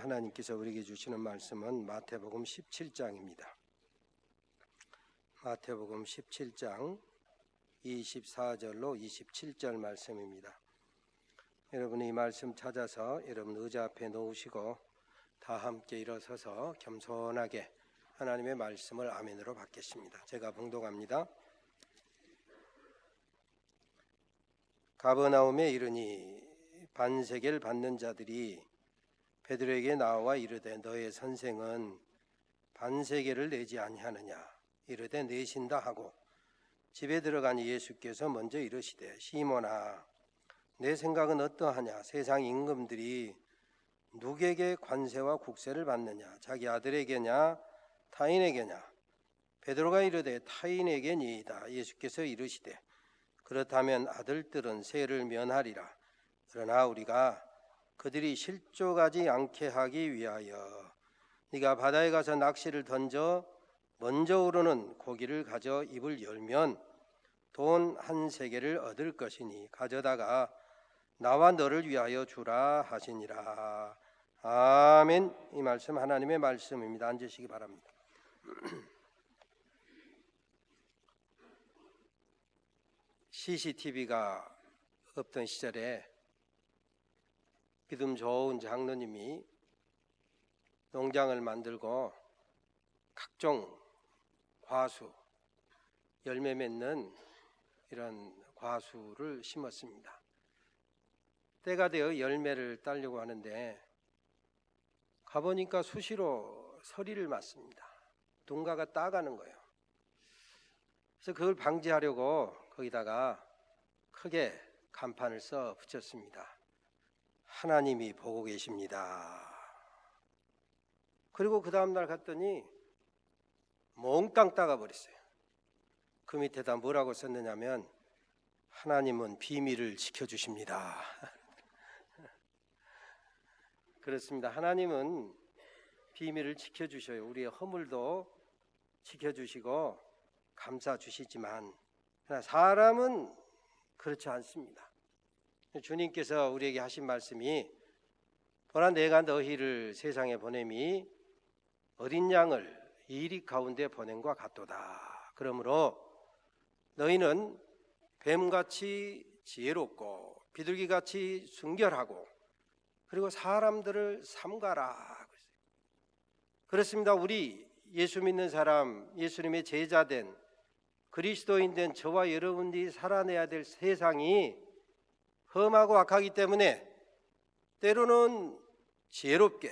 오늘 하나님께서 우리에게 주시는 말씀은 마태복음 17장입니다. 마태복음 17장 24절로 27절 말씀입니다. 여러분이 이 말씀 찾아서 여러분 의자 앞에 놓으시고 다 함께 일어서서 겸손하게 하나님의 말씀을 아멘으로 받겠습니다. 제가 봉독합니다. 가버나움에 이르니 반세계를 받는 자들이 베드로에게 나와 이르되 너의 선생은 반세계를 내지 아니하느냐 이르되 내신다 하고 집에 들어가니 예수께서 먼저 이르시되 시몬아 내 생각은 어떠하냐 세상 임금들이 누구에게 관세와 국세를 받느냐 자기 아들에게냐 타인에게냐 베드로가 이르되 타인에게니이다. 예수께서 이르시되 그렇다면 아들들은 세를 면하리라. 그러나 우리가 그들이 실족하지 않게 하기 위하여 네가 바다에 가서 낚시를 던져 먼저 오르는 고기를 가져 입을 열면 돈 한 세겔을 얻을 것이니 가져다가 나와 너를 위하여 주라 하시니라. 아멘. 이 말씀 하나님의 말씀입니다. 앉으시기 바랍니다. CCTV가 없던 시절에 믿음 좋은 장로님이 농장을 만들고 각종 과수, 열매 맺는 이런 과수를 심었습니다. 때가 되어 열매를 따려고 하는데 가보니까 수시로 서리를 맞습니다. 누군가가 따가는 거예요. 그래서 그걸 방지하려고 거기다가 크게 간판을 써 붙였습니다. 하나님이 보고 계십니다. 그리고 그 다음날 갔더니 몽땅 따가버렸어요. 그 밑에다 뭐라고 썼느냐면 하나님은 비밀을 지켜주십니다. 그렇습니다. 하나님은 비밀을 지켜주셔요. 우리의 허물도 지켜주시고 감싸주시지만 사람은 그렇지 않습니다. 주님께서 우리에게 하신 말씀이 보라 내가 너희를 세상에 보냄이 어린 양을 이리 가운데 보냄과 같도다. 그러므로 너희는 뱀같이 지혜롭고 비둘기같이 순결하고 그리고 사람들을 삼가라. 그렇습니다. 우리 예수 믿는 사람, 예수님의 제자된 그리스도인 된 저와 여러분들이 살아내야 될 세상이 험하고 악하기 때문에 때로는 지혜롭게,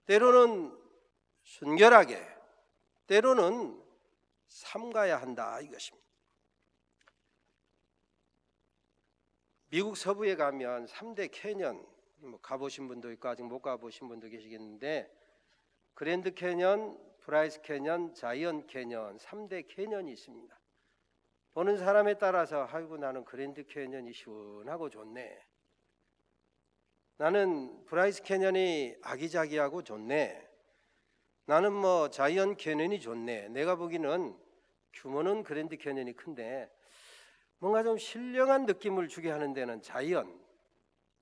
때로는 순결하게, 때로는 삼가야 한다 이것입니다. 미국 서부에 가면 3대 캐년, 가보신 분도 있고 아직 못 가보신 분도 계시겠는데 그랜드 캐년, 브라이스 캐년, 자이언트 캐년 3대 캐년이 있습니다. 보는 사람에 따라서 아이고 나는 그랜드 캐년이 시원하고 좋네. 나는 브라이스 캐년이 아기자기하고 좋네. 나는 자이언트 캐년이 좋네. 내가 보기는 규모는 그랜드 캐년이 큰데 뭔가 좀 신령한 느낌을 주게 하는 데는 자이언트.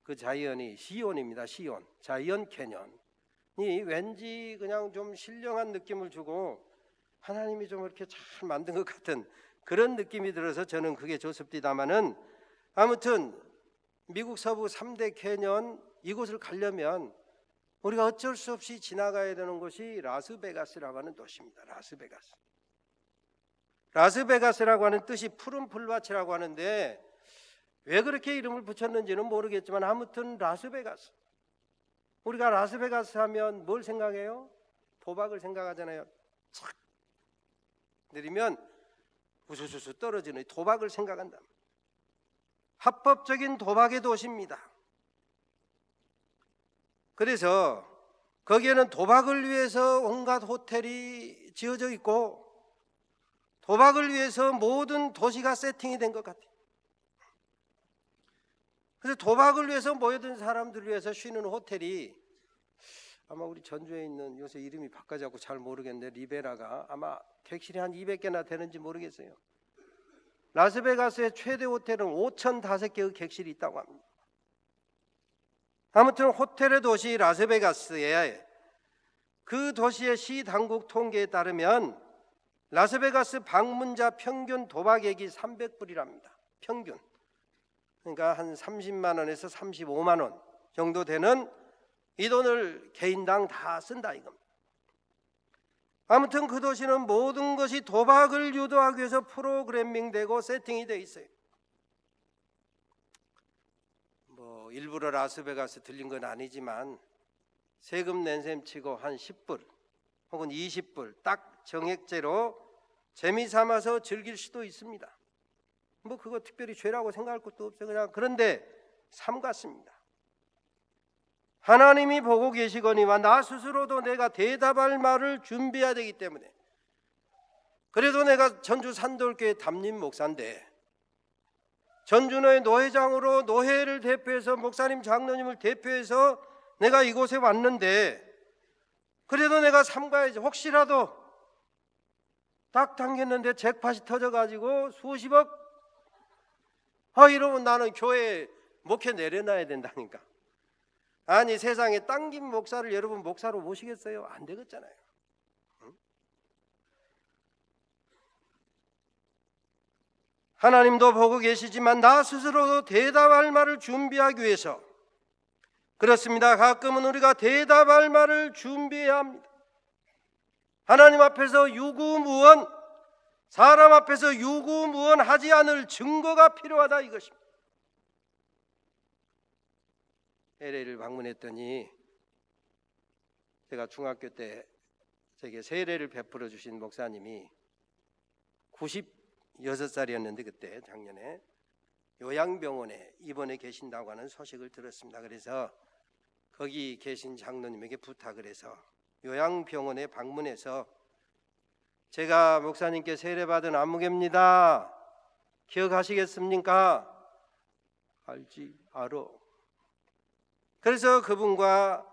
그 자이언이 시온입니다. 시온. 자이언트 캐년이 왠지 그냥 좀 신령한 느낌을 주고 하나님이 좀 이렇게 잘 만든 것 같은 그런 느낌이 들어서 저는 그게 좋습니다마는 아무튼 미국 서부 3대 캐년 이곳을 가려면 우리가 어쩔 수 없이 지나가야 되는 곳이 라스베가스라고 하는 도시입니다. 라스베가스. 라스베가스라고 하는 뜻이 푸른 풀밭이라고 하는데 왜 그렇게 이름을 붙였는지는 모르겠지만 아무튼 라스베가스. 우리가 라스베가스 하면 뭘 생각해요? 도박을 생각하잖아요. 착 내리면 우수수수 떨어지는 도박을 생각한다. 합법적인 도박의 도시입니다. 그래서 거기에는 도박을 위해서 온갖 호텔이 지어져 있고 도박을 위해서 모든 도시가 세팅이 된 것 같아요. 그래서 도박을 위해서 모여든 사람들을 위해서 쉬는 호텔이 아마 우리 전주에 있는 요새 이름이 바꿔자고 잘 모르겠는데 리베라가 아마 객실이 한 200개나 되는지 모르겠어요. 라스베가스의 최대 호텔은 5,005개의 객실이 있다고 합니다. 아무튼 호텔의 도시 라스베가스에 그 도시의 시 당국 통계에 따르면 라스베가스 방문자 평균 도박액이 300불이랍니다. 평균. 그러니까 한 30만 원에서 35만 원 정도 되는 이 돈을 개인당 다 쓴다 이겁니다. 아무튼 그 도시는 모든 것이 도박을 유도하기 위해서 프로그래밍되고 세팅이 돼 있어요. 뭐 일부러 라스베가스 들린 건 아니지만 세금 낸 셈 치고 한 10불 혹은 20불 딱 정액제로 재미삼아서 즐길 수도 있습니다. 뭐 그거 특별히 죄라고 생각할 것도 없어요. 그냥 그런데 삼갔습니다. 하나님이 보고 계시거니와 나 스스로도 내가 대답할 말을 준비해야 되기 때문에, 그래도 내가 전주 산돌교회 담임 목사인데 전주노회 노회장으로 노회를 대표해서 목사님 장로님을 대표해서 내가 이곳에 왔는데 그래도 내가 삼가야지. 혹시라도 딱 당겼는데 잭팟이 터져가지고 수십억 이러면 나는 교회 목회 내려놔야 된다니까. 아니 세상에 당긴 목사를 여러분 목사로 모시겠어요? 안 되겠잖아요. 응? 하나님도 보고 계시지만 나 스스로도 대답할 말을 준비하기 위해서, 그렇습니다. 가끔은 우리가 대답할 말을 준비해야 합니다. 하나님 앞에서 유구무원, 사람 앞에서 유구무원하지 않을 증거가 필요하다 이것입니다. LA를 방문했더니 제가 중학교 때 제게 세례를 베풀어 주신 목사님이 96살이었는데 그때 작년에 요양병원에 입원해 계신다고 하는 소식을 들었습니다. 그래서 거기 계신 장로님에게 부탁을 해서 요양병원에 방문해서 제가 목사님께 세례받은 안무개입니다. 기억하시겠습니까? 알아. 그래서 그분과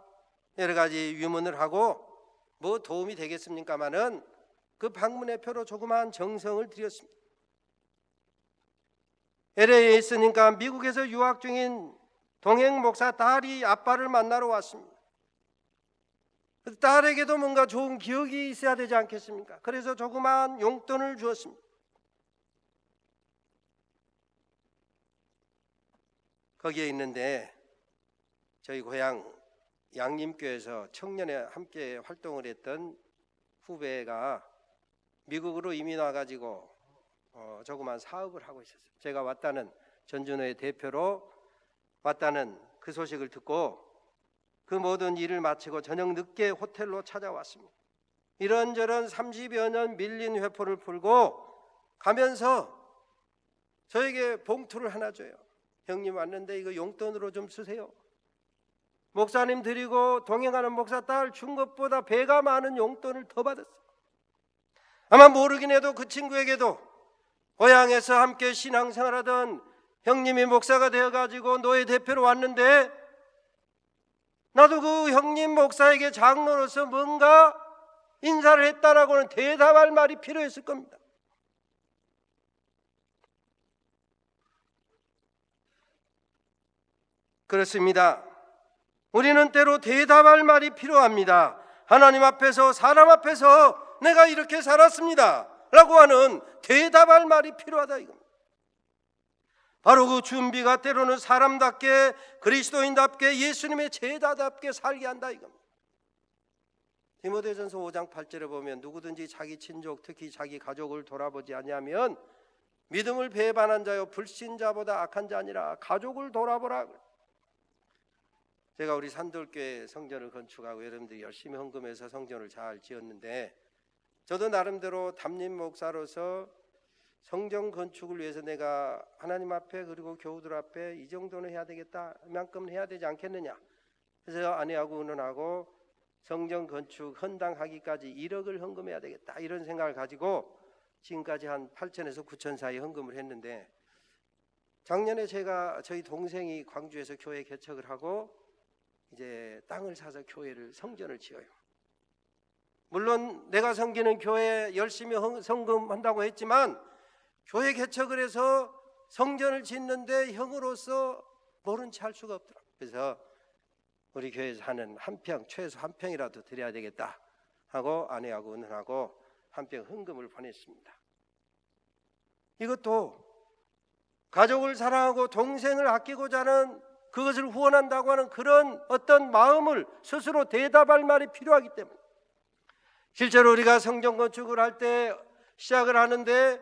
여러 가지 유문을 하고 뭐 도움이 되겠습니까마는 그 방문의 표로 조그마한 정성을 드렸습니다. LA에 있으니까 미국에서 유학 중인 동행 목사 딸이 아빠를 만나러 왔습니다. 딸에게도 뭔가 좋은 기억이 있어야 되지 않겠습니까? 그래서 조그마한 용돈을 주었습니다. 거기에 있는데 저희 고향 양림교에서 청년에 함께 활동을 했던 후배가 미국으로 이민 와가지고 조그만 사업을 하고 있었어요. 제가 왔다는, 전주노회 대표로 왔다는 그 소식을 듣고 그 모든 일을 마치고 저녁 늦게 호텔로 찾아왔습니다. 이런저런 30여 년 밀린 회포를 풀고 가면서 저에게 봉투를 하나 줘요. 형님 왔는데 이거 용돈으로 좀 쓰세요. 목사님 드리고 동행하는 목사 딸 준 것보다 배가 많은 용돈을 더 받았어요. 아마 모르긴 해도 그 친구에게도 고향에서 함께 신앙생활하던 형님이 목사가 되어가지고 노예 대표로 왔는데 나도 그 형님 목사에게 장로로서 뭔가 인사를 했다라고는 대답할 말이 필요했을 겁니다. 그렇습니다. 우리는 때로 대답할 말이 필요합니다. 하나님 앞에서, 사람 앞에서 내가 이렇게 살았습니다 라고 하는 대답할 말이 필요하다 이겁니다. 바로 그 준비가 때로는 사람답게, 그리스도인답게, 예수님의 제자답게 살게 한다 이겁니다. 디모데전서 5장 8절에 보면 누구든지 자기 친족, 특히 자기 가족을 돌아보지 아니하면 믿음을 배반한 자요 불신자보다 악한 자 아니라 가족을 돌아보라. 제가 우리 산돌교회 성전을 건축하고 여러분들이 열심히 헌금해서 성전을 잘 지었는데 저도 나름대로 담임 목사로서 성전 건축을 위해서 내가 하나님 앞에 그리고 교우들 앞에 이 정도는 해야 되겠다, 이만큼은 해야 되지 않겠느냐. 그래서 아내하고 의논하고 성전 건축 헌당하기까지 1억을 헌금해야 되겠다 이런 생각을 가지고 지금까지 한 8천에서 9천 사이 헌금을 했는데 작년에 제가 저희 동생이 광주에서 교회 개척을 하고 이제 땅을 사서 교회를 성전을 지어요. 물론 내가 섬기는 교회에 열심히 성금한다고 했지만 교회 개척을 해서 성전을 짓는데 형으로서 모른 채 할 수가 없더라고요. 그래서 우리 교회에서 하는 한 평, 최소 한 평이라도 드려야 되겠다 하고 아내하고 의논하고 한 평 헌금을 보냈습니다. 이것도 가족을 사랑하고 동생을 아끼고자 하는, 그것을 후원한다고 하는 그런 어떤 마음을 스스로 대답할 말이 필요하기 때문에, 실제로 우리가 성전 건축을 할 때 시작을 하는데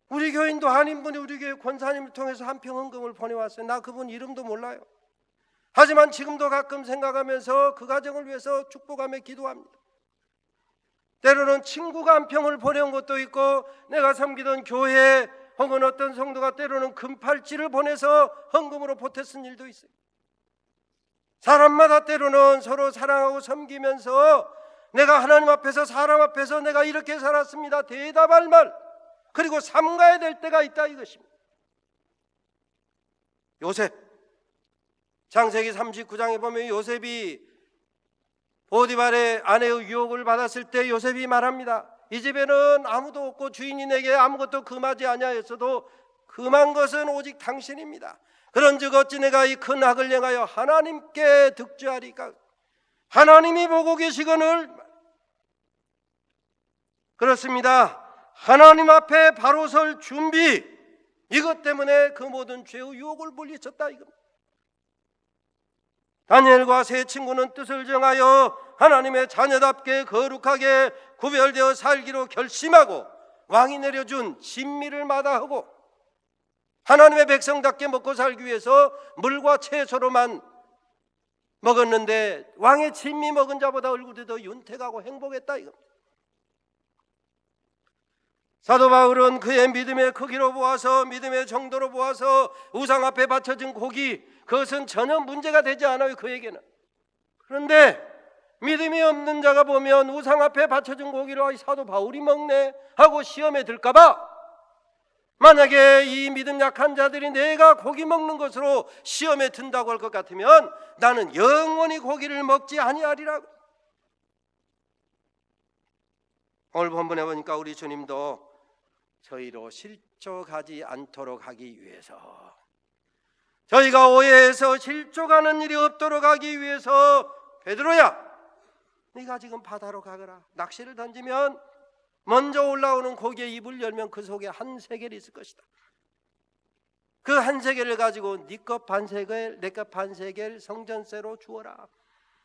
우리 교인도 한 분이 우리 교회 권사님을 통해서 한 평 헌금을 보내왔어요. 나 그분 이름도 몰라요. 하지만 지금도 가끔 생각하면서 그 가정을 위해서 축복하며 기도합니다. 때로는 친구가 한 평을 보내온 것도 있고, 내가 섬기던 교회 혹은 어떤 성도가 때로는 금팔찌를 보내서 헌금으로 보탰은 일도 있어요. 사람마다 때로는 서로 사랑하고 섬기면서 내가 하나님 앞에서 사람 앞에서 내가 이렇게 살았습니다 대답할 말, 그리고 삼가야 될 때가 있다 이것입니다. 요셉, 창세기 39장에 보면 요셉이 보디발의 아내의 유혹을 받았을 때 요셉이 말합니다. 이 집에는 아무도 없고 주인이 내게 아무것도 금하지 아니하였어도 금한 것은 오직 당신입니다. 그런즉 어찌 내가 이 큰 악을 행하여 하나님께 득죄하리까. 하나님이 보고 계시거늘. 그렇습니다. 하나님 앞에 바로 설 준비, 이것 때문에 그 모든 죄의 유혹을 물리쳤다 이겁니다. 다니엘과 세 친구는 뜻을 정하여 하나님의 자녀답게 거룩하게 구별되어 살기로 결심하고 왕이 내려준 진미를 마다하고 하나님의 백성답게 먹고 살기 위해서 물과 채소로만 먹었는데 왕의 진미 먹은 자보다 얼굴이 더 윤택하고 행복했다 이겁니다. 사도 바울은 그의 믿음의 크기로 보아서, 믿음의 정도로 보아서 우상 앞에 바쳐진 고기, 그것은 전혀 문제가 되지 않아요 그에게는. 그런데 믿음이 없는 자가 보면 우상 앞에 바쳐진 고기를 사도 바울이 먹네 하고 시험에 들까 봐, 만약에 이 믿음 약한 자들이 내가 고기 먹는 것으로 시험에 든다고 할 것 같으면 나는 영원히 고기를 먹지 아니하리라고. 오늘 본문에 보니까 우리 주님도 저희로 실족하지 않도록 하기 위해서, 저희가 오해해서 실족하는 일이 없도록 하기 위해서, 베드로야 네가 지금 바다로 가거라. 낚시를 던지면 먼저 올라오는 고기의 입을 열면 그 속에 한 세겔이 있을 것이다. 그 한 세겔을 가지고 네 것 반 세겔, 내 것 반 세겔 성전세로 주어라.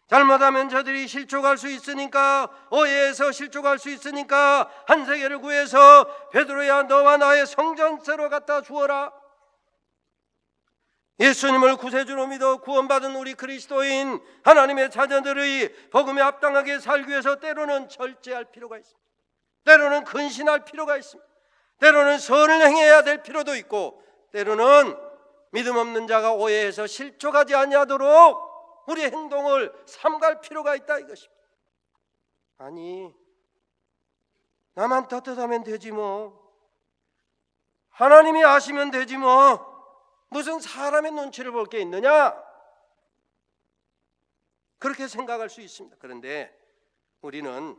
잘못하면 저들이 실족할 수 있으니까, 오해해서 실족할 수 있으니까 한 세겔을 구해서 베드로야 너와 나의 성전세로 갖다 주어라. 예수님을 구세주로 믿어 구원받은 우리 그리스도인 하나님의 자녀들의 복음에 합당하게 살기 위해서 때로는 절제할 필요가 있습니다. 때로는 근신할 필요가 있습니다. 때로는 선을 행해야 될 필요도 있고, 때로는 믿음 없는 자가 오해해서 실족하지 아니하도록 우리의 행동을 삼갈 필요가 있다 이것입니다. 아니, 나만 떳떳하면 되지 뭐, 하나님이 아시면 되지 뭐, 무슨 사람의 눈치를 볼 게 있느냐, 그렇게 생각할 수 있습니다. 그런데 우리는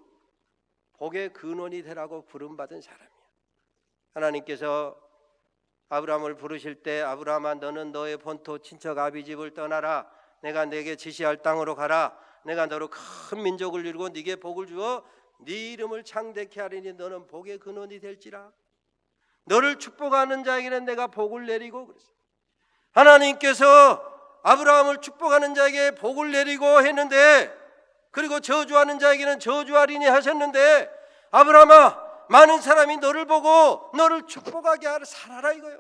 복의 근원이 되라고 부름받은 사람이에요. 하나님께서 아브라함을 부르실 때, 아브라함아 너는 너의 본토 친척 아비집을 떠나라. 내가 내게 지시할 땅으로 가라. 내가 너로 큰 민족을 이루고 네게 복을 주어 네 이름을 창대케 하리니 너는 복의 근원이 될지라. 너를 축복하는 자에게는 내가 복을 내리고. 그랬어요. 하나님께서 아브라함을 축복하는 자에게 복을 내리고 했는데, 그리고 저주하는 자에게는 저주하리니 하셨는데, 아브라함아 많은 사람이 너를 보고 너를 축복하게 하라 살아라 이거요.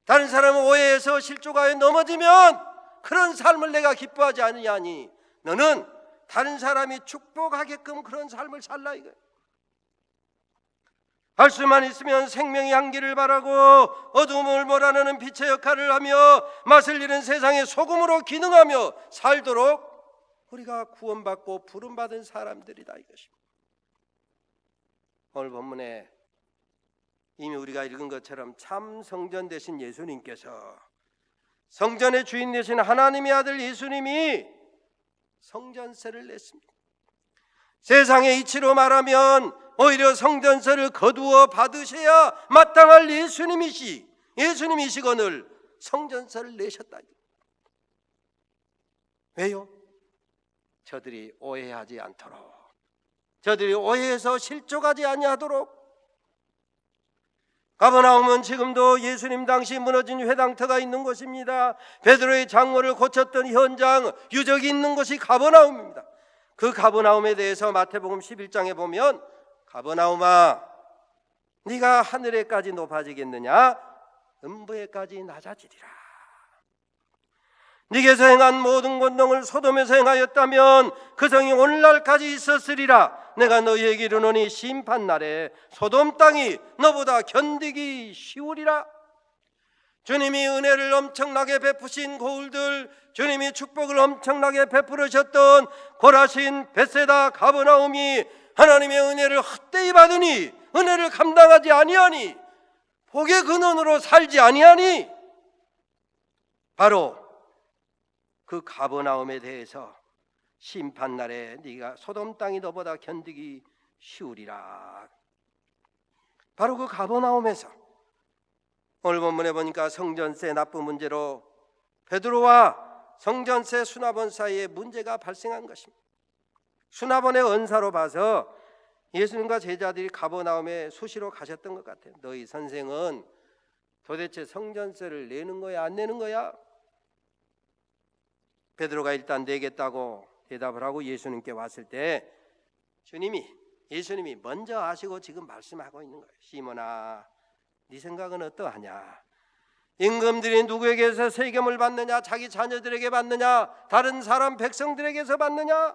다른 사람은 오해해서 실족하여 넘어지면 그런 삶을 내가 기뻐하지 않느냐니, 너는 다른 사람이 축복하게끔 그런 삶을 살라 이거예요. 할 수만 있으면 생명의 향기를 바라고 어둠을 몰아내는 빛의 역할을 하며 맛을 잃은 세상의 소금으로 기능하며 살도록 우리가 구원받고 부름받은 사람들이다 이것입니다. 오늘 본문에 이미 우리가 읽은 것처럼 참 성전 되신 예수님께서, 성전의 주인 되신 하나님의 아들 예수님이 성전세를 냈습니다. 세상의 이치로 말하면 오히려 성전세를 거두어 받으셔야 마땅할 예수님이시거늘 성전세를 내셨다. 왜요? 저들이 오해하지 않도록, 저들이 오해해서 실족하지 아니하도록. 가버나움은 지금도 예수님 당시 무너진 회당터가 있는 곳입니다. 베드로의 장로를 고쳤던 현장 유적이 있는 곳이 가버나움입니다. 그 가버나움에 대해서 마태복음 11장에 보면, 가버나움아, 네가 하늘에까지 높아지겠느냐? 음부에까지 낮아지리라. 네게서 행한 모든 권능을 소돔에서 행하였다면 그 성이 오늘날까지 있었으리라. 내가 너희에게 이르노니 심판날에 소돔 땅이 너보다 견디기 쉬우리라. 주님이 은혜를 엄청나게 베푸신 고울들, 주님이 축복을 엄청나게 베풀으셨던 고라신, 벳세다, 가버나움이 하나님의 은혜를 헛되이 받으니, 은혜를 감당하지 아니하니, 복의 근원으로 살지 아니하니, 바로 그 가버나움에 대해서 심판날에 네가 소돔 땅이 너보다 견디기 쉬우리라. 바로 그 가버나움에서 오늘 본문에 보니까 성전세 납부 문제로 베드로와 성전세 수납원 사이에 문제가 발생한 것입니다. 수납원의 언사로 봐서 예수님과 제자들이 가버나움에 수시로 가셨던 것 같아요. 너희 선생은 도대체 성전세를 내는 거야, 안 내는 거야? 베드로가 일단 내겠다고 대답을 하고 예수님께 왔을 때 예수님이 먼저 아시고 지금 말씀하고 있는 거예요. 시몬아, 네 생각은 어떠하냐? 임금들이 누구에게서 세금을 받느냐? 자기 자녀들에게 받느냐? 다른 사람 백성들에게서 받느냐?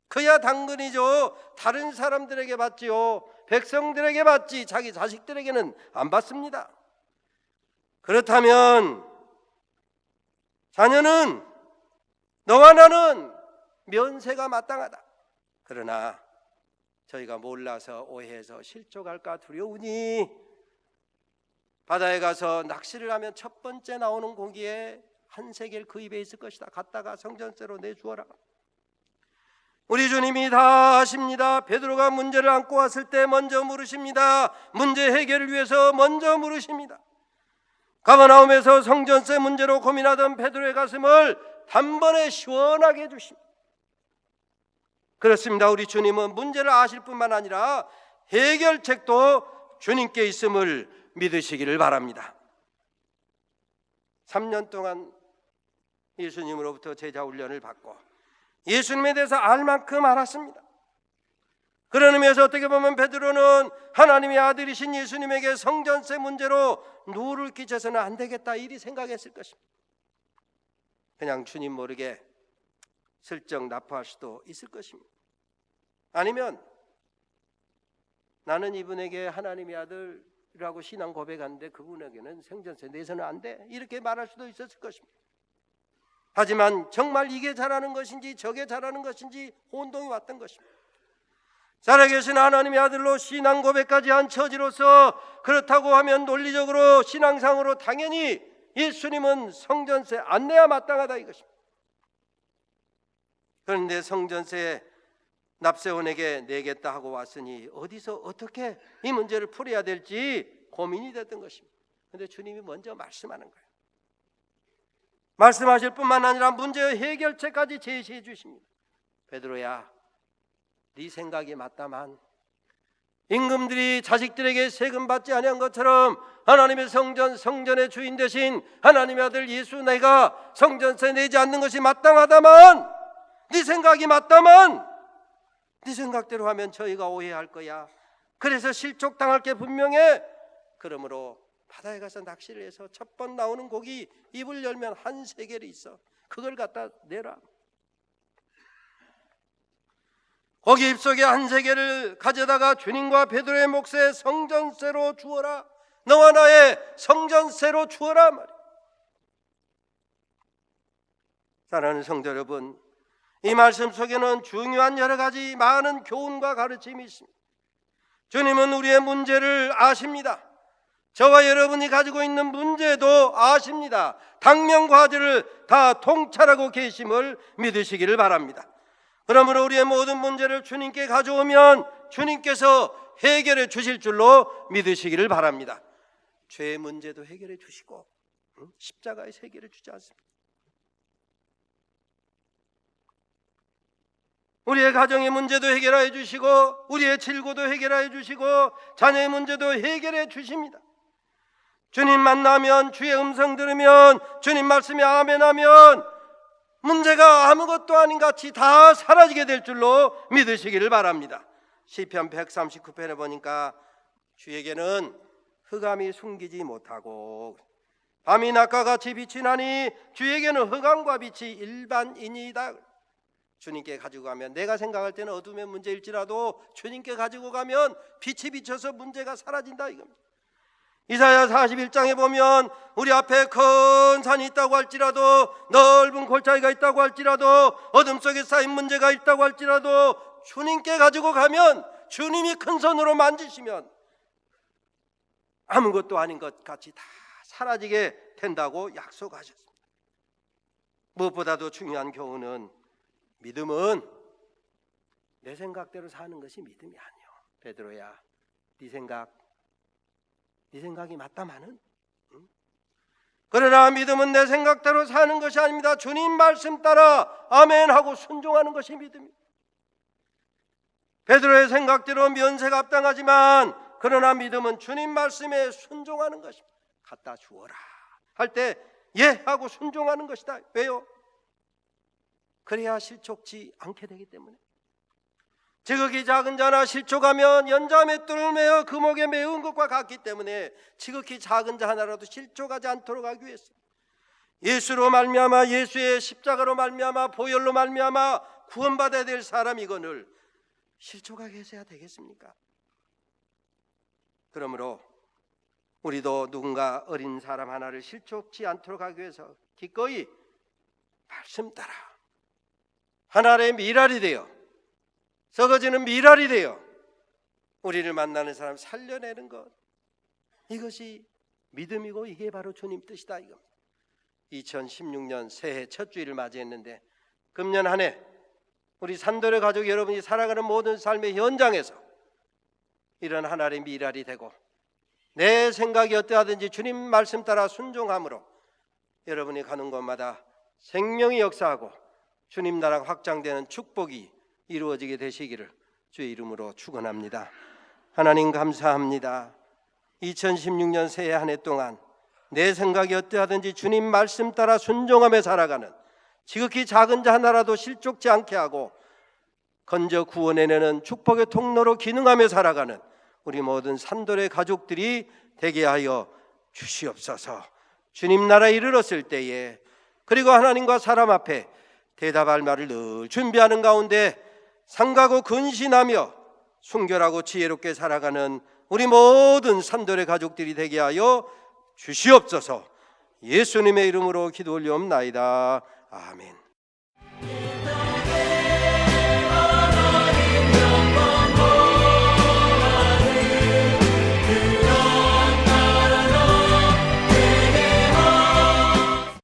그야 당근이죠. 다른 사람들에게 받지요. 백성들에게 받지 자기 자식들에게는 안 받습니다. 그렇다면 자녀는, 너와 나는 면세가 마땅하다. 그러나 저희가 몰라서 오해해서 실족할까 두려우니 바다에 가서 낚시를 하면 첫 번째 나오는 고기에 한 세겔 그 입에 있을 것이다. 갖다가 성전세로 내주어라. 우리 주님이 다 아십니다. 베드로가 문제를 안고 왔을 때 먼저 물으십니다. 문제 해결을 위해서 먼저 물으십니다. 가버나움에서 성전세 문제로 고민하던 베드로의 가슴을 단번에 시원하게 해주십니다. 그렇습니다. 우리 주님은 문제를 아실 뿐만 아니라 해결책도 주님께 있음을 믿으시기를 바랍니다. 3년 동안 예수님으로부터 제자 훈련을 받고 예수님에 대해서 알 만큼 알았습니다. 그런 의미에서 어떻게 보면 베드로는 하나님의 아들이신 예수님에게 성전세 문제로 누를 끼쳐서는 안 되겠다 이리 생각했을 것입니다. 그냥 주님 모르게 슬쩍 납부할 수도 있을 것입니다. 아니면 나는 이분에게 하나님의 아들이라고 신앙 고백하는데 그분에게는 성전세 내서는 안 돼 이렇게 말할 수도 있었을 것입니다. 하지만 정말 이게 잘하는 것인지 저게 잘하는 것인지 혼동이 왔던 것입니다. 살아계신 하나님의 아들로 신앙 고백까지 한 처지로서 그렇다고 하면 논리적으로 신앙상으로 당연히 예수님은 성전세 안 내야 마땅하다 이것입니다. 그런데 성전세 납세원에게 내겠다 하고 왔으니 어디서 어떻게 이 문제를 풀어야 될지 고민이 됐던 것입니다. 그런데 주님이 먼저 말씀하는 거예요. 말씀하실 뿐만 아니라 문제의 해결책까지 제시해 주십니다. 베드로야, 네 생각이 맞다만 임금들이 자식들에게 세금 받지 아니한 것처럼 하나님의 성전의 주인 되신 하나님의 아들 예수 내가 성전세 내지 않는 것이 마땅하다만, 네 생각이 맞다만 네 생각대로 하면 저희가 오해할 거야. 그래서 실족당할 게 분명해. 그러므로 바다에 가서 낚시를 해서 첫 번 나오는 고기 입을 열면 한 세겔이 있어. 그걸 갖다 내라. 고기 입속에 한 세겔을 가져다가 주님과 베드로의 몫에 성전세로 주어라. 너와 나의 성전세로 주어라 말이야. 사랑하는 성도 여러분, 이 말씀 속에는 중요한 여러 가지 많은 교훈과 가르침이 있습니다. 주님은 우리의 문제를 아십니다. 저와 여러분이 가지고 있는 문제도 아십니다. 당면과제를 다 통찰하고 계심을 믿으시기를 바랍니다. 그러므로 우리의 모든 문제를 주님께 가져오면 주님께서 해결해 주실 줄로 믿으시기를 바랍니다. 죄의 문제도 해결해 주시고 십자가에서 해결해 주지 않습니다. 우리의 가정의 문제도 해결하여 주시고 우리의 질고도 해결하여 주시고 자녀의 문제도 해결해 주십니다. 주님 만나면, 주의 음성 들으면, 주님 말씀에 아멘하면 문제가 아무것도 아닌 같이 다 사라지게 될 줄로 믿으시기를 바랍니다. 시편 139편에 보니까 주에게는 흑암이 숨기지 못하고 밤이 낮과 같이 빛이 나니 주에게는 흑암과 빛이 일반이니이다. 주님께 가지고 가면, 내가 생각할 때는 어둠의 문제일지라도 주님께 가지고 가면 빛이 비쳐서 문제가 사라진다 이겁니다. 이사야 41장에 보면 우리 앞에 큰 산이 있다고 할지라도, 넓은 골짜기가 있다고 할지라도, 어둠 속에 쌓인 문제가 있다고 할지라도 주님께 가지고 가면, 주님이 큰 손으로 만지시면 아무것도 아닌 것 같이 다 사라지게 된다고 약속하셨습니다. 무엇보다도 중요한 교훈은, 믿음은 내 생각대로 사는 것이 믿음이 아니요. 베드로야, 네 생각이 맞다마는, 그러나 믿음은 내 생각대로 사는 것이 아닙니다. 주님 말씀 따라 아멘하고 순종하는 것이 믿음입니다. 베드로의 생각대로 면세가 합당하지만, 그러나 믿음은 주님 말씀에 순종하는 것입니다. 갖다 주어라 할 때 예 하고 순종하는 것이다. 왜요? 그래야 실족지 않게 되기 때문에. 지극히 작은 자나 실족하면 연자 맷돌을 메어 금옥에 메운 것과 같기 때문에 지극히 작은 자 하나라도 실족하지 않도록 하기 위해서 예수로 말미암아, 예수의 십자가로 말미암아, 보혈로 말미암아 구원받아야 될 사람이거늘 실족하게 해서야 되겠습니까? 그러므로 우리도 누군가 어린 사람 하나를 실족지 않도록 하기 위해서 기꺼이 말씀 따라 하나의 미랄이 되어, 썩어지는 미랄이 되어 우리를 만나는 사람 살려내는 것, 이것이 믿음이고 이게 바로 주님 뜻이다 이겁니다. 2016년 새해 첫 주일을 맞이했는데, 금년 한 해 우리 산돌의 가족 여러분이 살아가는 모든 삶의 현장에서 이런 하나의 미랄이 되고, 내 생각이 어떠하든지 주님 말씀 따라 순종함으로 여러분이 가는 곳마다 생명이 역사하고 주님 나라가 확장되는 축복이 이루어지게 되시기를 주의 이름으로 축원합니다. 하나님 감사합니다. 2016년 새해 한 해 동안 내 생각이 어떠하든지 주님 말씀 따라 순종하며 살아가는, 지극히 작은 자 하나라도 실족지 않게 하고 건져 구원해내는 축복의 통로로 기능하며 살아가는 우리 모든 산돌의 가족들이 되게 하여 주시옵소서. 주님 나라에 이르렀을 때에, 그리고 하나님과 사람 앞에 대답할 말을 늘 준비하는 가운데 상가고 근신하며 순결하고 지혜롭게 살아가는 우리 모든 산돌의 가족들이 되게 하여 주시옵소서. 예수님의 이름으로 기도 올리옵나이다. 아멘.